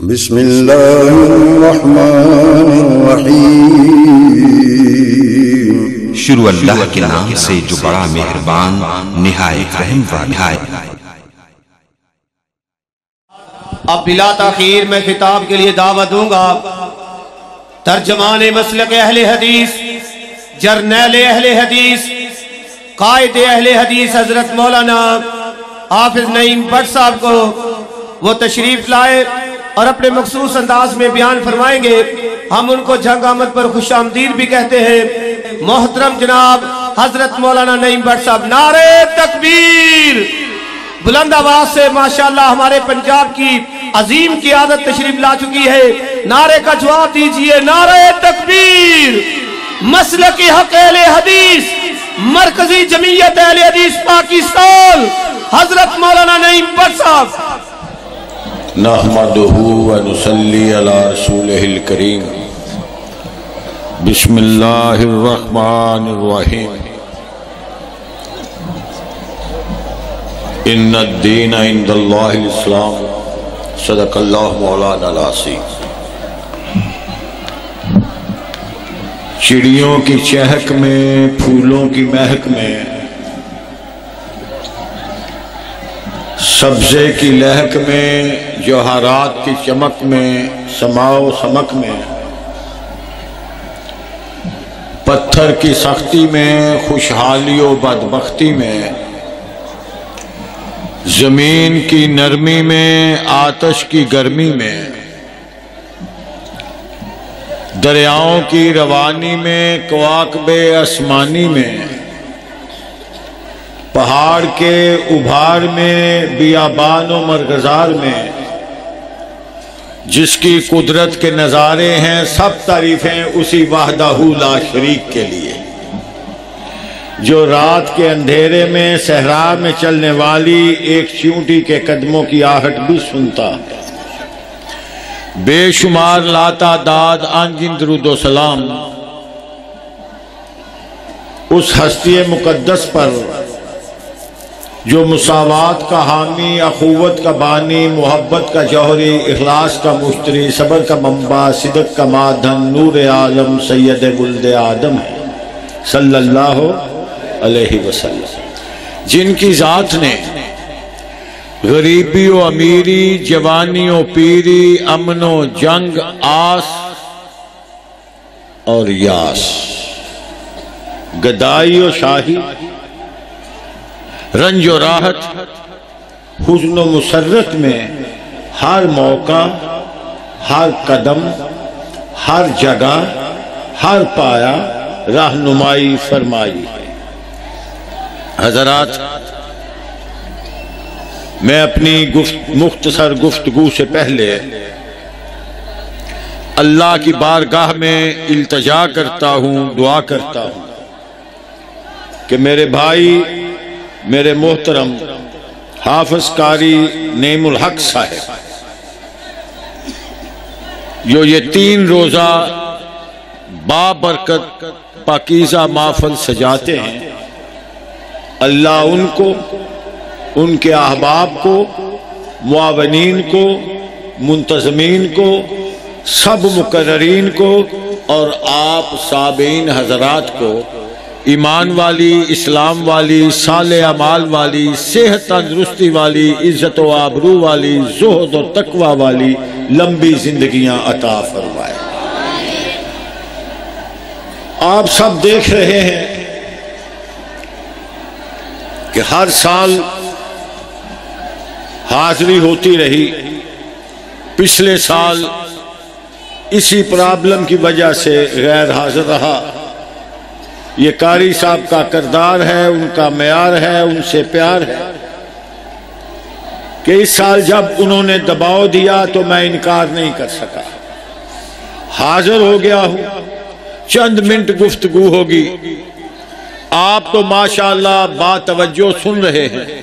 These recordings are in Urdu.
بسم اللہ الرحمن الرحیم۔ شروع اللہ کے نام سے جو بڑا مہربان نہایت رحم والا ہے۔ اب بلا تاخیر میں خطاب کے لیے دعوت دوں گا ترجمان مسلک اہل حدیث، جرنیل اہل حدیث، قائد اہل حدیث حضرت مولانا حافظ نعیم بٹ صاحب کو۔ وہ تشریف لائے اور اپنے مخصوص انداز میں بیان فرمائیں گے۔ ہم ان کو جنگ آمد پر خوش آمدید بھی کہتے ہیں۔ محترم جناب حضرت مولانا نعیم بٹ صاحب، نعرہ تکبیر! بلند آواز سے ماشاءاللہ ہمارے پنجاب کی عظیم قیادت تشریف لا چکی ہے۔ نعرے کا جواب دیجئے، نعرہ تکبیر! مسلک حق اہل حدیث، مرکزی جمعیت اہل حدیث پاکستان، حضرت مولانا نعیم بٹ صاحب۔ نحمدہ ونصلی علی رسولہ الکریم۔ بسم اللہ الرحمن الرحیم۔ ان الدین عند اللہ الاسلام، صدق اللہ مولانا العظیم۔ چڑیوں کی چہک میں، پھولوں کی مہک میں، سبزے کی لہک میں، جوہرات کی چمک میں، سماع و سمک میں، پتھر کی سختی میں، خوشحالی و بدبختی میں، زمین کی نرمی میں، آتش کی گرمی میں، دریاؤں کی روانی میں، کواکب آسمانی میں، پہاڑ کے ابھار میں، بیابان و مرغزار میں، جس کی قدرت کے نظارے ہیں، سب تعریفیں اسی وحدہ لا شریک کے لیے، جو رات کے اندھیرے میں صحرا میں چلنے والی ایک چیونٹی کے قدموں کی آہٹ بھی سنتا، بے شمار لاتا داد آنجن درود و سلام اس ہستی مقدس پر جو مساوات کا حامی، اخوت کا بانی، محبت کا جوہری، اخلاص کا مشتری، صبر کا منبع، صدق کا معدن، نور عالم، سید ولد آدم ہے صلی اللہ علیہ وسلم، جن کی ذات نے غریبی و امیری، جوانی و پیری، امن و جنگ، آس اور یاس، گدائی و شاہی، رنج و راحت، حزن و مسرت میں ہر موقع، ہر قدم، ہر جگہ، ہر پایا رہنمائی فرمائی۔ حضرات، میں اپنی مختصر گفتگو سے پہلے اللہ کی بارگاہ میں التجا کرتا ہوں، دعا کرتا ہوں کہ میرے بھائی، میرے محترم حافظ قاری نعیم الحق صاحب جو یہ 3 روزہ بابرکت پاکیزہ محفل سجاتے ہیں، اللہ ان کو، ان کے احباب کو، معاونین کو، منتظمین کو، سب مقررین کو اور آپ سامعین حضرات کو ایمان والی، اسلام والی، صالح اعمال والی، صحت تندرستی والی، عزت و آبرو والی، زہد و تقوی والی لمبی زندگیاں عطا فرمائے۔ آپ سب دیکھ رہے ہیں کہ ہر سال حاضری ہوتی رہی، پچھلے سال اسی پرابلم کی وجہ سے غیر حاضر رہا۔ یہ قاری صاحب کا کردار ہے، ان کا معیار ہے، ان سے پیار ہے کہ اس سال جب انہوں نے دباؤ دیا تو میں انکار نہیں کر سکا، حاضر ہو گیا ہوں۔ چند منٹ گفتگو ہوگی، آپ تو ماشاءاللہ با توجہ سن رہے ہیں۔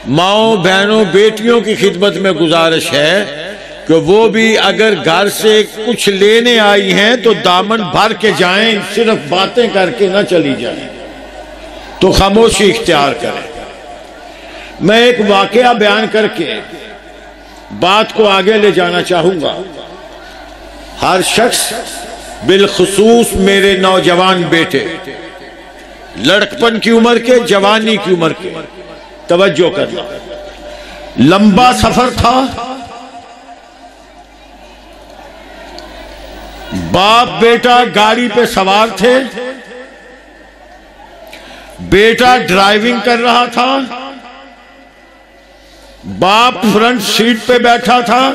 ماؤں، بہنوں، بیٹیوں کی خدمت میں گزارش ہے کہ وہ بھی اگر گھر سے کچھ لینے آئی ہیں تو دامن بھر کے جائیں، صرف باتیں کر کے نہ چلی جائیں، تو خاموشی اختیار کریں۔ میں ایک واقعہ بیان کر کے بات کو آگے لے جانا چاہوں گا. ہر شخص بالخصوص میرے نوجوان بیٹے لڑکپن کی عمر کے جوانی کی عمر کے توجہ کرنا. لمبا سفر تھا. باپ بیٹا گاڑی پہ سوار تھے. بیٹا ڈرائیونگ کر رہا تھا. باپ فرنٹ سیٹ پہ بیٹھا تھا.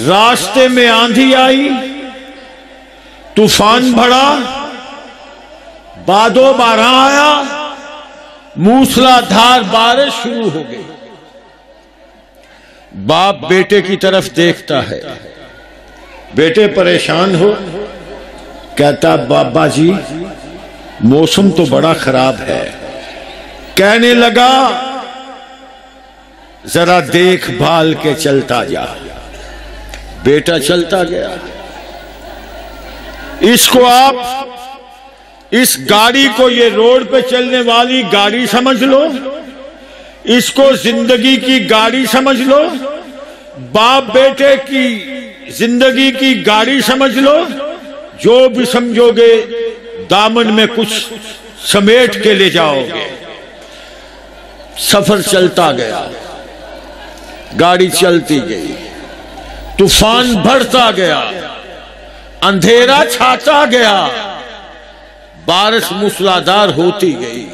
راستے میں آندھی آئی, طوفان بڑھا, باد و باران آیا, موسلا دھار بارش شروع ہو گئی. باپ بیٹے کی طرف دیکھتا ہے. بیٹے پریشان ہو, کہتا بابا جی موسم تو بڑا خراب ہے. کہنے لگا ذرا دیکھ بھال کے چلتا جا. بیٹا چلتا گیا. اس کو آپ اس گاڑی کو, یہ روڈ پہ چلنے والی گاڑی سمجھ لو, اس کو زندگی کی گاڑی سمجھ لو, باپ بیٹے کی زندگی کی گاڑی سمجھ لو. جو بھی سمجھو گے دامن میں کچھ سمیٹ کے لے جاؤ گے. سفر چلتا گیا, گاڑی چلتی گئی, طوفان بڑھتا گیا, اندھیرا چھاتا گیا, بارش موسلادھار ہوتی گئی.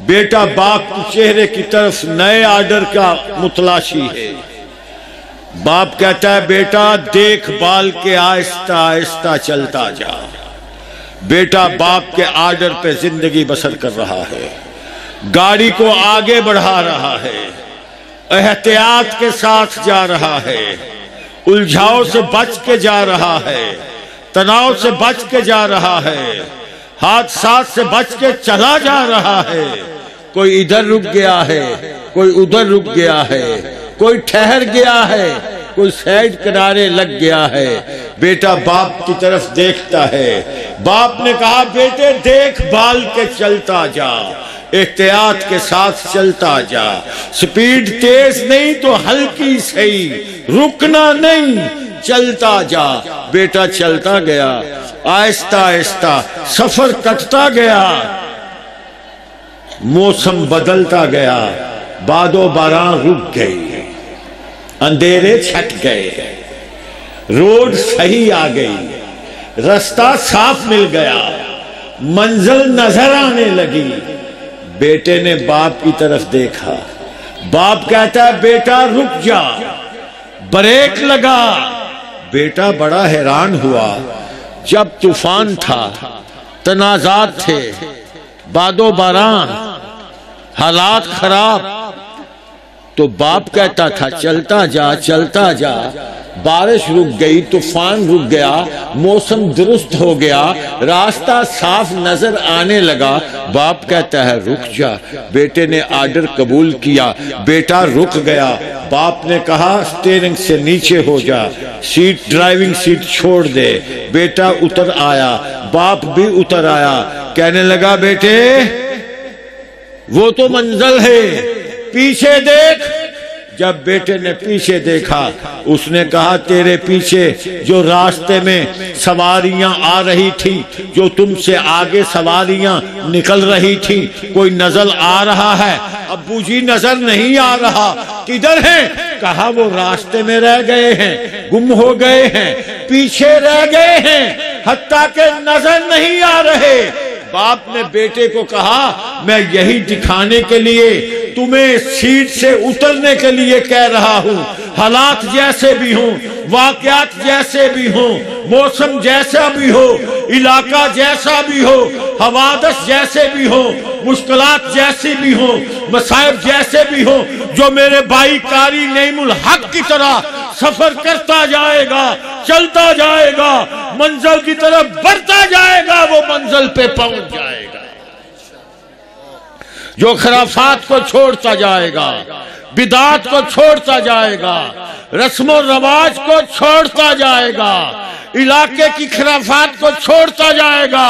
بیٹا باپ کے چہرے کی طرف نئے آرڈر کا متلاشی ہے. باپ کہتا ہے بیٹا دیکھ بھال کے آہستہ آہستہ چلتا جا. بیٹا باپ کے آرڈر پہ زندگی بسر کر رہا ہے. گاڑی کو آگے بڑھا رہا ہے, احتیاط کے ساتھ جا رہا ہے, الجھاؤ سے بچ کے جا رہا ہے, تناؤ سے بچ کے جا رہا ہے, حادثات سے بچ کے چلا جا رہا ہے. کوئی ادھر رک گیا ہے, کوئی ادھر رک گیا ہے, کوئی ٹھہر گیا ہے, کوئی سائیڈ کنارے لگ گیا ہے. بیٹا باپ کی طرف دیکھتا ہے. باپ نے کہا بیٹے دیکھ بھال کے چلتا جا, احتیاط کے ساتھ چلتا جا, سپیڈ تیز نہیں تو ہلکی صحیح, رکنا نہیں, چلتا جا. بیٹا چلتا گیا, آہستہ آہستہ سفر کٹتا گیا. موسم بدلتا گیا, باد و باران رک گئی, اندھیرے چھٹ گئے, روڈ صحیح آ گئی, رستہ صاف مل گیا, منزل نظر آنے لگی. بیٹے نے باپ کی طرف دیکھا. باپ کہتا ہے بیٹا رک جا, بریک لگا. بیٹا بڑا حیران ہوا. جب طوفان تھا, تنازعات تھے, باد و باران, حالات خراب, تو باپ کہتا تھا چلتا جا چلتا جا. بارش رک گئی, طوفان رک گیا, موسم درست ہو گیا, راستہ صاف نظر آنے لگا. باپ کہتا ہے رک جا. بیٹے نے آرڈر قبول کیا. بیٹا رک گیا. باپ نے کہا سٹیئرنگ سے نیچے ہو جا, سیٹ ڈرائیونگ سیٹ چھوڑ دے. بیٹا اتر آیا, باپ بھی اتر آیا. کہنے لگا بیٹے وہ تو منزل ہے, پیچھے دیکھ. جب بیٹے نے پیچھے دیکھا, اس نے کہا تیرے پیچھے جو راستے میں سواریاں آ رہی تھی, جو تم سے آگے سواریاں نکل رہی تھی, کوئی نظر آ رہا ہے؟ ابو جی نظر نہیں آ رہا. کدھر ہیں؟ کہا وہ راستے میں رہ گئے ہیں, گم ہو گئے ہیں, پیچھے رہ گئے ہیں, حتیٰ کہ نظر نہیں آ رہے. باپ نے بیٹے کو کہا میں یہی دکھانے کے لیے تمہیں سیٹ سے اترنے کے لیے کہہ رہا ہوں. حالات جیسے بھی ہوں, واقعات جیسے بھی ہوں, موسم جیسا بھی ہو, علاقہ جیسا بھی ہو, حوادث جیسے بھی ہو, مشکلات جیسی بھی ہوں, مصائب جیسے بھی ہوں, جو میرے بھائی قاری نعیم الحق کی طرح سفر کرتا جائے گا, چلتا جائے گا, منزل کی طرف بڑھتا جائے گا, وہ منزل پہ پہنچ جائے گا. جو خرافات کو چھوڑتا جائے گا, بدعات کو چھوڑتا جائے گا, رسم و رواج کو چھوڑتا جائے گا, علاقے کی خرافات کو چھوڑتا جائے گا,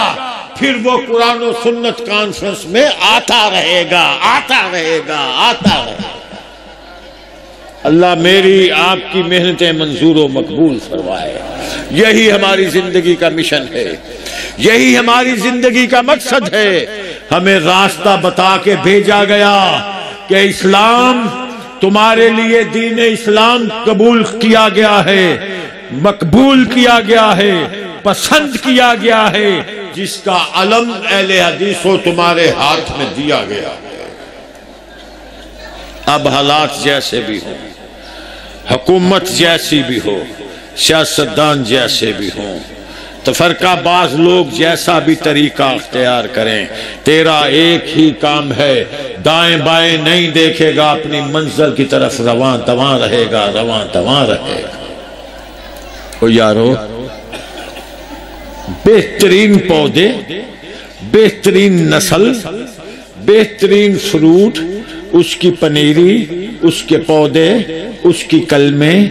پھر وہ قرآن و سنت کانفرنس میں آتا رہے گا, آتا رہے گا, آتا رہے گا. اللہ میری آپ کی محنتیں منظور و مقبول فرمائے۔ یہی ہماری زندگی کا مشن ہے، یہی ہماری زندگی کا مقصد ہے۔ ہمیں راستہ بتا کے بھیجا گیا کہ اسلام تمہارے لیے، دین اسلام قبول کیا گیا ہے، مقبول کیا گیا ہے، پسند کیا گیا ہے، جس کا علم اہل حدیث کو تمہارے ہاتھ میں دیا گیا ہے۔ اب حالات جیسے بھی ہوں، حکومت جیسی بھی ہو، سیاستدان جیسے بھی ہوں، تفرقہ باز لوگ جیسا بھی طریقہ اختیار کریں، تیرا ایک ہی کام ہے، دائیں بائیں نہیں دیکھے گا، اپنی منزل کی طرف رواں دواں رہے گا، رواں دواں رہے گا۔ او یارو، بہترین پودے، بہترین نسل، بہترین فروٹ، اس کی پنیری، اس کے پودے، اس کی کلمیں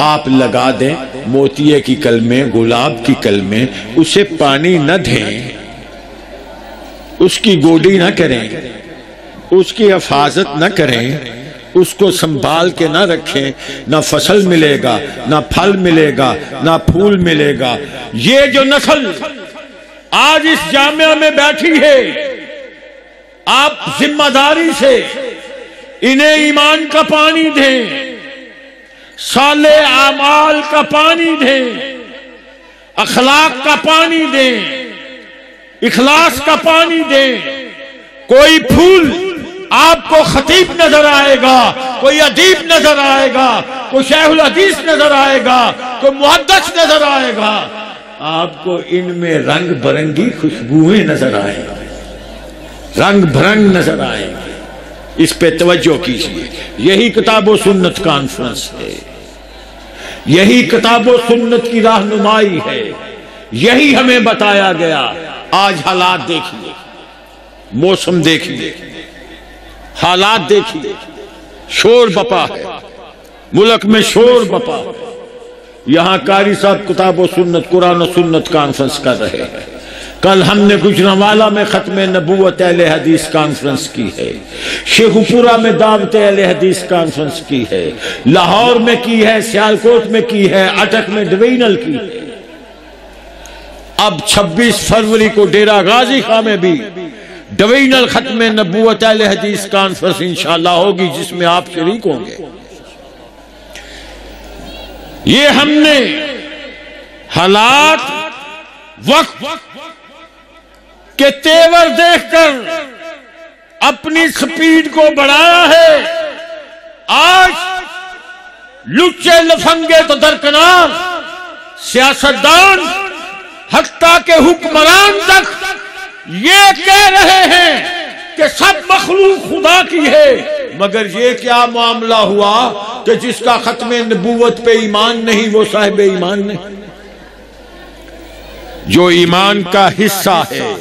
آپ لگا دیں، موتیے کی کلمیں، گلاب کی کلمیں، اسے پانی نہ دیں، اس کی گوڈی نہ کریں، اس کی حفاظت نہ کریں، اس کو سنبھال کے نہ رکھیں، نہ فصل ملے گا، نہ پھل ملے گا، نہ پھول ملے گا۔ یہ جو نسل آج اس جامعہ میں بیٹھی ہے، آپ ذمہ داری سے انہیں ایمان کا پانی دیں، صالح اعمال کا پانی دیں، اخلاق کا پانی دیں، اخلاص کا پانی دیں۔ کوئی پھول آپ کو خطیب نظر آئے گا، کوئی ادیب نظر آئے گا، کوئی شیخ الحدیث نظر آئے گا، کوئی محدث نظر آئے گا، آپ کو ان میں رنگ برنگی خوشبوئیں نظر آئیں گی، رنگ برنگ نظر آئیں گے۔ اس پہ توجہ کیجیے۔ یہی کتاب و سنت کانفرنس ہے، یہی کتاب و سنت کی رہنمائی ہے، یہی ہمیں بتایا گیا۔ آج حالات دیکھیے، موسم دیکھیے، حالات دیکھیے، شور بپا ہے، ملک میں شور بپا۔ یہاں قاری صاحب کتاب و سنت، قرآن و سنت کانفرنس کر رہے ہیں۔ کل ہم نے گجرانوالہ میں ختم نبوت اہل حدیث کانفرنس کی ہے، شیخو پورہ میں دعوت اہل حدیث کانفرنس کی ہے، لاہور میں کی ہے، سیالکوٹ میں کی ہے، اٹک میں ڈوینل کی ہے۔ اب 26 فروری کو ڈیرہ غازی خاں میں بھی ڈوینل ختم نبوت اہل حدیث کانفرنس انشاءاللہ ہوگی، جس میں آپ شریک ہوں گے۔ یہ ہم نے حالات، وقت کے تیور دیکھ کر اپنی سپیڈ کو بڑھایا ہے۔ آج لچے لفنگے تو درکنار، سیاستدان حتیٰ کہ حکمران تک یہ کہہ رہے ہیں کہ سب مخلوق خدا کی ہے، مگر یہ کیا معاملہ ہوا کہ جس کا ختم نبوت پہ ایمان نہیں وہ صاحب ایمان نہیں۔ جو ایمان کا حصہ ہے،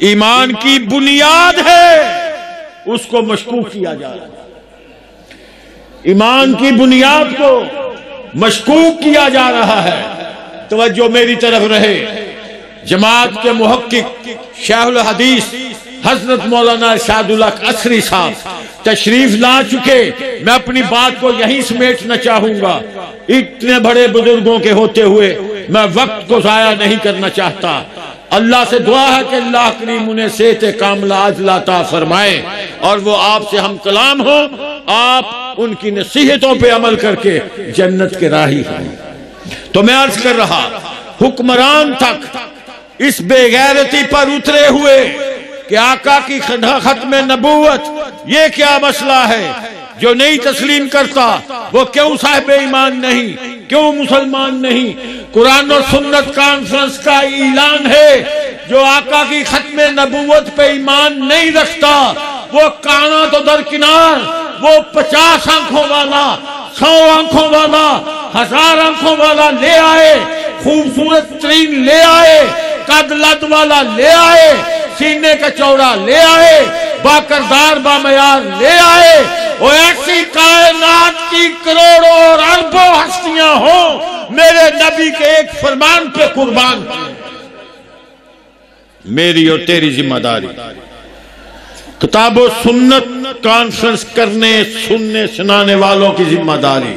ایمان کی بنیاد ہے، اس کو مشکوک کیا جا رہا ہے، ایمان کی بنیاد کو مشکوک کیا جا رہا ہے۔ توجہ میری طرف رہے۔ جماعت کے محقق شیخ الحدیث حضرت مولانا ارشاد الحق عصری صاحب تشریف لا چکے۔ میں اپنی بات کو یہیں سمیٹنا چاہوں گا۔ اتنے بڑے بزرگوں کے ہوتے ہوئے میں وقت کو ضائع نہیں کرنا چاہتا۔ اللہ سے دعا ہے کہ اللہ کریم انہیں صحت کاملہ عاجلہ عطا فرمائے اور وہ آپ سے ہم کلام ہو، آپ ان کی نصیحتوں پہ عمل کر کے جنت کے راہی ہیں۔ تو میں عرض کر رہا، حکمران تک اس بے غیرتی پر اترے ہوئے کہ آقا کی ختم نبوت یہ کیا مسئلہ ہے، جو نہیں تسلیم کرتا وہ کیوں صاحب ایمان نہیں، کیوں مسلمان نہیں۔ قرآن و سنت کانفرنس کا اعلان ہے، جو آقا کی ختم نبوت پہ ایمان نہیں رکھتا وہ کانا تو درکنار، وہ 50 آنکھوں والا، 100 آنکھوں والا، 1000 آنکھوں والا لے آئے، خوبصورت ترین لے آئے، قد لد والا لے آئے، سینے کا چوڑا لے آئے، باکردار بامعیار لے آئے، وہ ایسی کائنات کی کروڑوں اور اربوں ہستیاں ہوں، میرے نبی کے ایک فرمان پہ قربان۔ میری اور تیری ذمہ داری کتاب و سنت کانفرنس کرنے سننے سنانے والوں کی ذمہ داری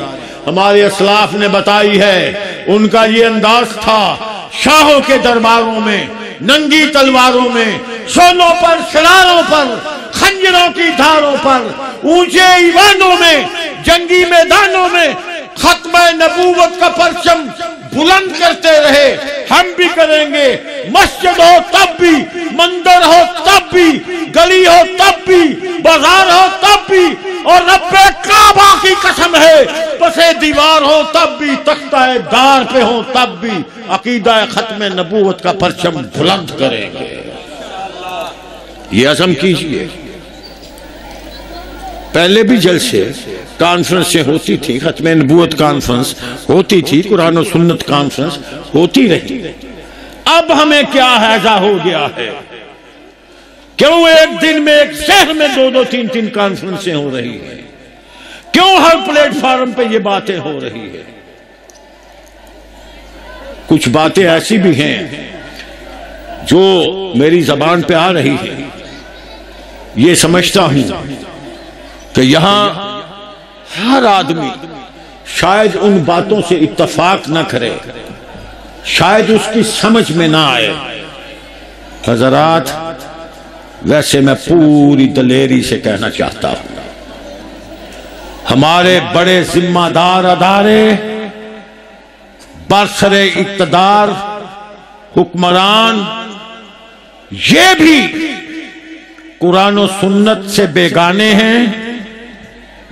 ہمارے اسلاف نے بتائی ہے. ان کا یہ انداز تھا شاہوں کے درباروں میں ننگی تلواروں میں سونوں پر شراروں پر خنجروں کی دھاروں پر اونچے ایوانوں میں جنگی میدانوں میں ختم نبوت کا پرچم بلند کرتے رہے. ہم بھی کریں گے. مسجد ہو تب بھی، مندر ہو تب بھی، گلی ہو تب بھی، بازار ہو تب بھی، اور رب کعبہ کی قسم ہے پسے دیوار ہو تب بھی، تختہ دار پہ ہو تب بھی عقیدہ ختم نبوت کا پرچم بلند کریں گے. یہ عزم کیجئے. پہلے بھی جلسے کانفرنسیں ہوتی تھی، ختم نبوت کانفرنس ہوتی تھی، قرآن و سنت کانفرنس ہوتی رہی. اب ہمیں کیا حیضہ ہو گیا ہے؟ کیوں ایک دن میں ایک شہر میں دو تین کانفرنسیں ہو رہی ہیں؟ کیوں ہر پلیٹ فارم پہ یہ باتیں ہو رہی ہیں؟ کچھ باتیں ایسی بھی ہیں جو میری زبان پہ آ رہی ہیں. یہ سمجھتا ہوں کہ یہاں ہر آدمی شاید ان باتوں سے اتفاق نہ کرے، شاید اس کی سمجھ میں نہ آئے. حضرات، ویسے میں پوری دلیری سے کہنا چاہتا ہوں، ہمارے بڑے ذمہ دار ادارے، برسر اقتدار حکمران، یہ بھی قرآن و سنت سے بیگانے ہیں،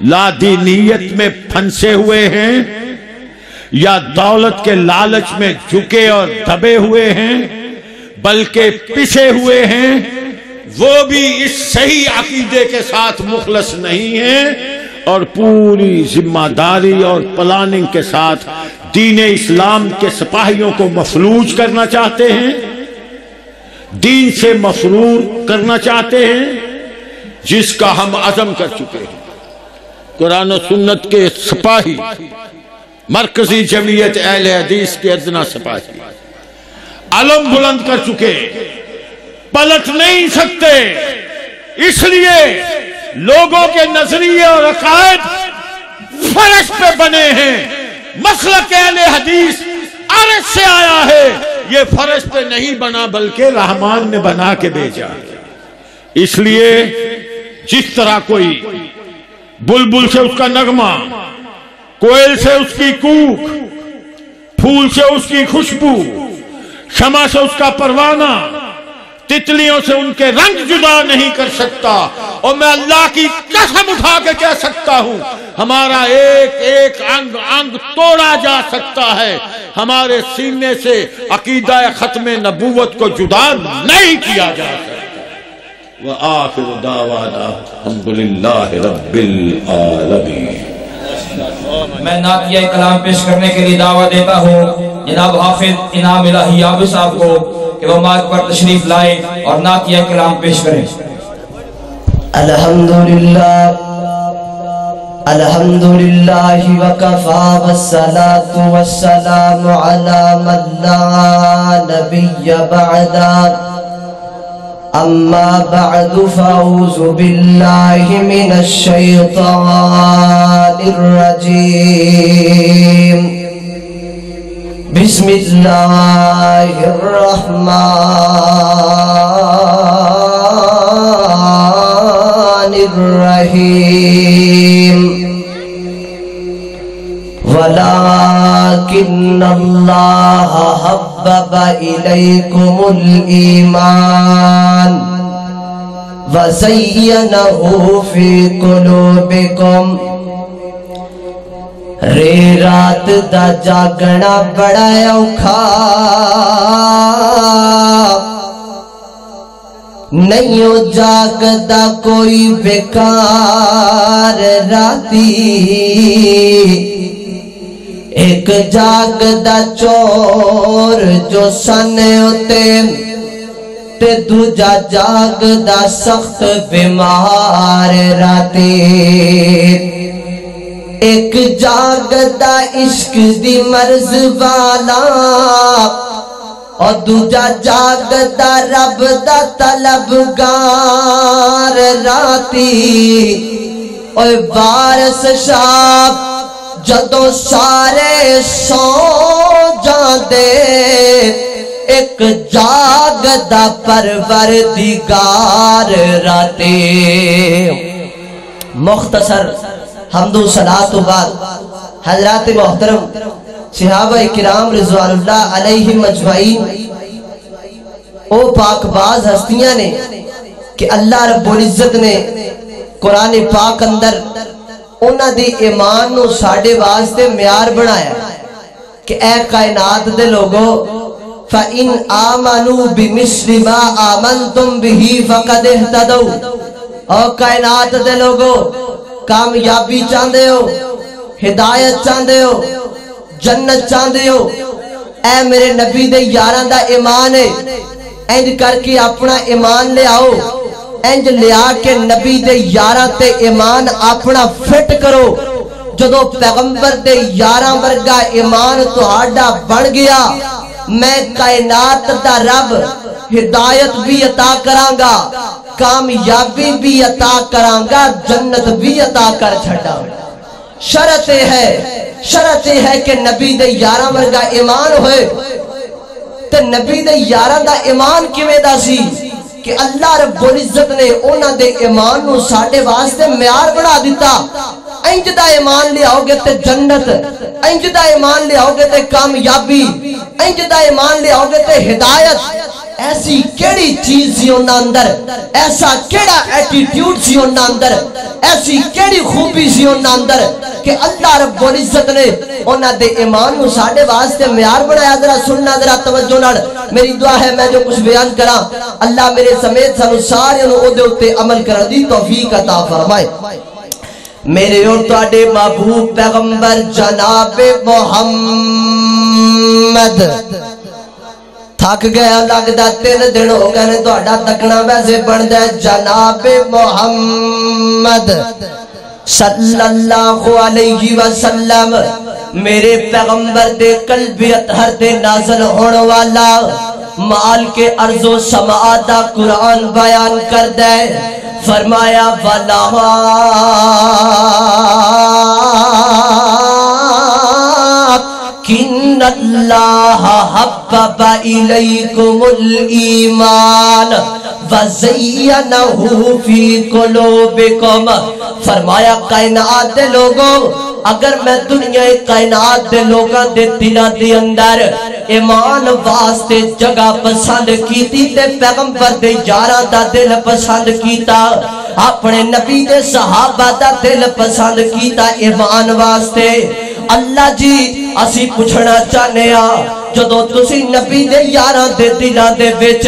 لادینیت میں پھنسے ہوئے ہیں، یا دولت کے لالچ میں جھکے اور دبے ہوئے ہیں، بلکہ پسے ہوئے ہیں. وہ بھی اس صحیح عقیدے کے ساتھ مخلص نہیں ہیں اور پوری ذمہ داری اور پلاننگ کے ساتھ دین اسلام کے سپاہیوں کو مفلوج کرنا چاہتے ہیں، دین سے مفرور کرنا چاہتے ہیں، جس کا ہم عزم کر چکے ہیں. قرآن و سنت کے سپاہی، مرکزی جمعیت اہل حدیث کے ادنا سپاہی علم بلند کر چکے، پلٹ نہیں سکتے. اس لیے لوگوں کے نظریے اور عقائد فرش پہ بنے ہیں. مسلک اہل حدیث عرش سے آیا ہے، یہ فرش پہ نہیں بنا بلکہ رحمان نے بنا کے بھیجا. اس لیے جس طرح کوئی بلبل سے اس کا نغمہ، کوئل سے اس کی کوک، پھول سے اس کی خوشبو، شمع سے اس کا پروانہ، تتلیوں سے ان کے رنگ جدا نہیں کر سکتا. اور میں اللہ کی قسم اٹھا کے کہہ سکتا ہوں، ہمارا ایک ایک انگ انگ توڑا جا سکتا ہے، ہمارے سینے سے عقیدہ ختم نبوت کو جدا نہیں کیا جا سکتا. وآخر دعوانا الحمدللہ رب العالمین. میں نعتیہ کلام پیش کرنے کے لیے دعوت دیتا ہوں جناب حافظ انعام الہی عابد صاحب کو کہ وہ مائک پر تشریف لائے اور نعتیہ کلام پیش کریں. الحمدللہ الحمدللہ وکفا والصلاة والسلام علی من لا نبی بعدا. اما بعد فاعوذ باللہ من الشیطان الرجیم. بسم اللہ الرحمن الرحیم. ولكن اللہ حبب الیکم الایمان وزینہ فی قلوبکم. رے رات دا جاگنا بڑا اوکھا، نہیں جاگدا کوئی بیکار راتی. ایک جاگدا چور جو سنے ہوتے تے دوجا جاگدا سخت بیمار راتی. ایک جاگدا عشق دی مرض والا اور دوجا جاگدا رب دا طلبگار راتی اور وارث شاب جدوں سارے سو جاندے ایک جاگدا پروردگار راتی مختصر حمد و صلاۃ و بعد حضرات محترم صحابہ کرام رضوان اللہ علیہم اجمعین او پاک باز ہستیاں نے کہ اللہ رب العزت نے قرآن پاک اندر انہاں دی ایمان نو ساڑے واسطے معیار بنایا کہ اے کائنات دے لوگو فَإِنْ آمَنُوا بِمِثْلِ مَا آمَنْتُمْ بِهِ فَقَدْ اهْتَدَوْا او کائنات دے لوگو کامیابی چاندے ہو ہدایت چاندے ہو جنت چاندے ہو اے میرے نبی دے یاران دا ایمان ہے انج کر کے اپنا ایمان لے آؤ انج لے آ کے نبی دے یاران تے ایمان اپنا فٹ کرو جدو پیغمبر دے یاران ورگا ایمان تہاڈا بن گیا میں کائنات دا رب ہدایت بھی عطا کرانگا کامیابی بھی عطا کرانگا جنت بھی عطا کر چھڑا شرط ہے کہ نبی دے یاراں ورگا ایمان ہوئے تے نبی دے یاراں دا ایمان کیویں دا سی کہ اللہ رب العزت نے انہاں دے ایمان نو ساڈے واسطے معیار بنا دیتا انج دا ایمان لے آؤ گے تے جنت انج دا ایمان لے آؤ گے تے کامیابی انج دا ایمان لے آؤ گے تے ہدایت ایسی کیڑی چیز سی انہاں اندر ایسا کیڑا ایٹیٹیوڈ سی انہاں اندر ایسی کیڑی خوبی سی انہاں اندر کہ اللہ رب العزت نے انہاں دے ایمان نو ساڈے واسطے معیار بنایا ذرا سننا ذرا توجہ نال میری دعا ہے میں جو کچھ بیان کراں اللہ میرے سمیت سانو سارے نو او دے اوتے عمل کرن دی توفیق عطا فرمائے میرے اور تواڈے محبوب پیغمبر جناب محمد تھک گیا لگدا 3 دن ہو گئے نے تہاڈا تکنا ویسے بندا ہے جناب محمد صلی اللہ علیہ وسلم میرے پیغمبر دے قلب اطہر دے نازل ہونے والا مال کے ارض و سماء دا قرآن بیان کر دے فرمایا وَلَا کِنَّ اللَّهَ حَبَّبَ إِلَيْكُمُ الْإِيمَانَ وَزَيَّنَهُ فِي قُلُوبِكُمْ فرمایا کائنات دے لوگوں اگر میں دنیا کائنات دے لوگاں دے دلاں دے اندر ایمان واسطے جگہ پسند کیتی تے پیغمبر دے یاراں دا دل پسند کیتا اپنے نبی دے صحابہ دا دل پسند کیتا ایمان واسطے اللہ جی اسی پوچھنا چاہنے جدو تسی نبی دے یاراں دے دلاں دے وچ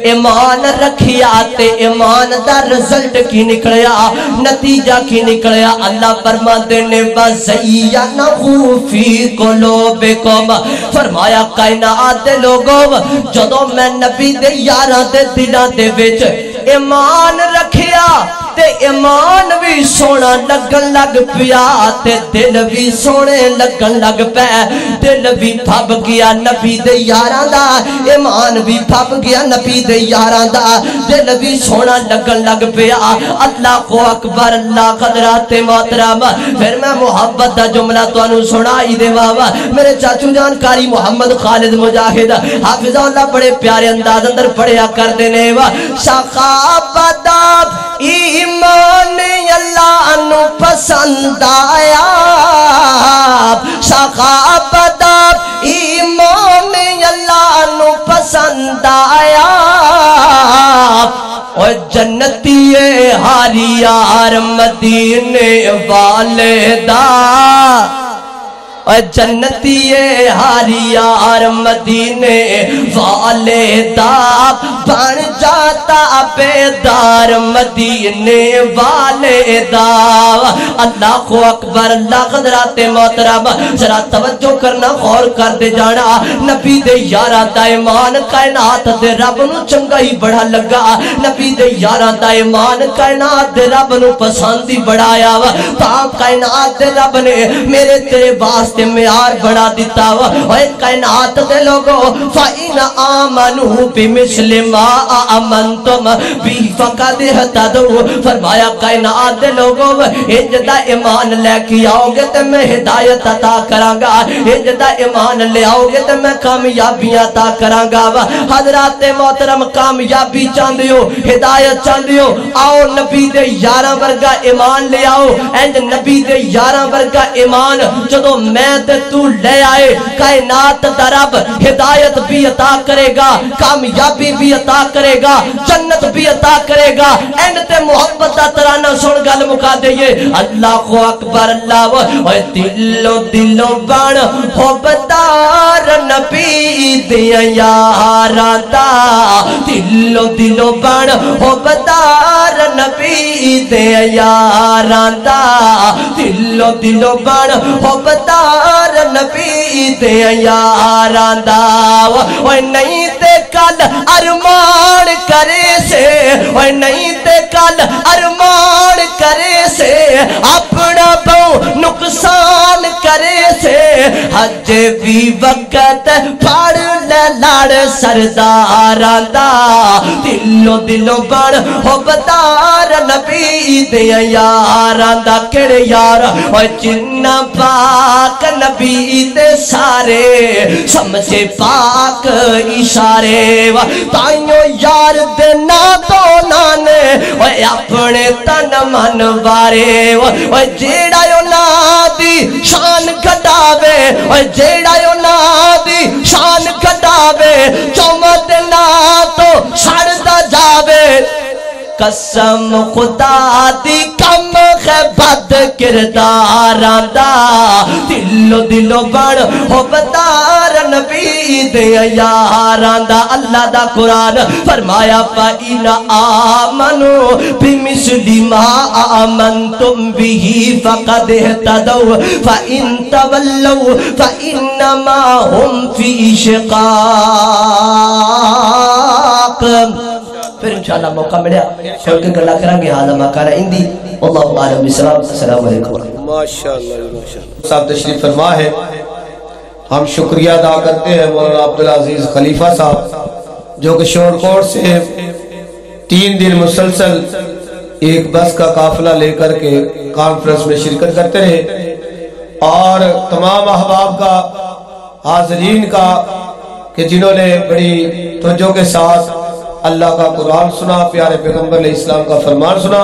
ایمان رکھیا تے ایمان دا رزلٹ کی نکلیا نتیجہ کی نکلیا اللہ فرماندے نے وَزَيَّنَهُ فِي قُلُوبِكُمْ فرمایا کائنات دے لوگوں جدو میں نبی دے یاراں دے دلاں دے وچ ایمان رکھیا تے ایمان بھی سونا لگن لگ پیا تے دل بھی سونے لگن لگ پے دل بھی پھب گیا نبی دے یاراں دا ایمان بھی پھب گیا نبی دے یاراں دا دل بھی سونا لگن لگ پیا اللہ کو اکبر اللہ قدرات محترم پھر میں محبت دا جملہ توانو سنائی دے بابا میرے چاچو جان کاری محمد خالد مجاہد حافظ اللہ بڑے پیارے انداز اندر پڑھیا کر دینے شقابت ایمان اللہ نو پسند آیا شقابت ایمان اللہ نو پسند آیا اور جنتی ہاری یار مدینے والے دا جنتی ہاری یار مدینے والے دا بن جاتا بیدار مدینے والے دا اللہ کو اکبر اللہ قدرات محترم ذرا توجہ کرنا غور کر دے جانا نبی دے یاراں دا ایمان کائنات دے رب نو چنگا ہی بڑا لگا نبی دے یاراں دا ایمان کائنات دے رب نو پسند ہی بڑھایا تا کائنات دے رب نے میرے تیرے واسطے واسطے معیار بنا دیتا اے کائنات دے لوگو فَإِنَ آمَنُوا بِمِثْلِ مَا آمَنْتُمْ بِهِ فَقَدِ اهْتَدَوْا فرمایا کائنات دے لوگو انج دا ایمان لے کے آؤ گے تے میں ہدایت عطا کراں گا انج دا ایمان لے آؤ گے تے میں کامیابیاں عطا کراں گا حضرات محترم کامیابی چاہندے ہو ہدایت چاہندے ہو آؤ نبی دے یاراں ورگا ایمان لے آؤ انج نبی دے یاراں ورگا ایمان جدوں میں تے تو لے آئے کائنات دا رب ہدایت بھی عطا کرے گا کامیابی بھی عطا کرے گا جنت بھی عطا کرے گا اینڈ تے محبت دا ترانہ سن گل مکا دئیے اللہ اکبر اللہ اے دلو دلو بن حبدار نبی دیا یاراں دا دلو دلو بن حبدار نبی دیا یاراں دا دلو دلو بن حبدار نبی دیا یاراں دا اوے نہیں تے کل ارمان کرے سے اوے نہیں تے کل ارمان کرے سے اپنا بہو نقصان کرے سے حج بھی وقت پڑ لے لڑ سرداراں دا دلو دلو بڑ حبدار نبی دے یاراں دا کڑے یار او جنہ پاک نبی دے سارے سمجھے پاک اشارے تائیوں یار دے نا تو نانے او اپنے تن من وارے او جیڑا یو نا دی شان گھٹاوے او جیڑا یو نا دی شان گھٹاوے چومت نا تو سڑ دا جاوے قسم خدا دی کم ہے بد کرداراں دا دلو دلو بڑ حبدار نبی دے یاراں دا اللہ دا قرآن فرمایا فَإِنَ آمَنُوا بِمِثْلِ مَا آمَنْتُمْ بِهِ فَقَدِ اهْتَدَوْا فَإِن تَوَلَّوْا فَإِنَّمَا هُمْ فِي شِقَاقٍ پھر انشاءاللہ موقع ملیا چھوڑ کے گلا کریں گے حالا مکانہ اندی واللہ عالم بسلام السلام علیکم ماشاءاللہ صاحب تشریف فرما ہے ہم شکریہ ادا کرتے ہیں مولانا عبدالعزیز خلیفہ صاحب جو کہ شور کوٹ سے 3 دن مسلسل ایک بس کا قافلہ لے کر کے کانفرنس میں شرکت کرتے رہے اور تمام احباب کا حاضرین کا کہ جنہوں نے بڑی توجہ کے ساتھ اللہ کا قرآن سنا پیارے پیغمبر علیہ السلام کا فرمان سنا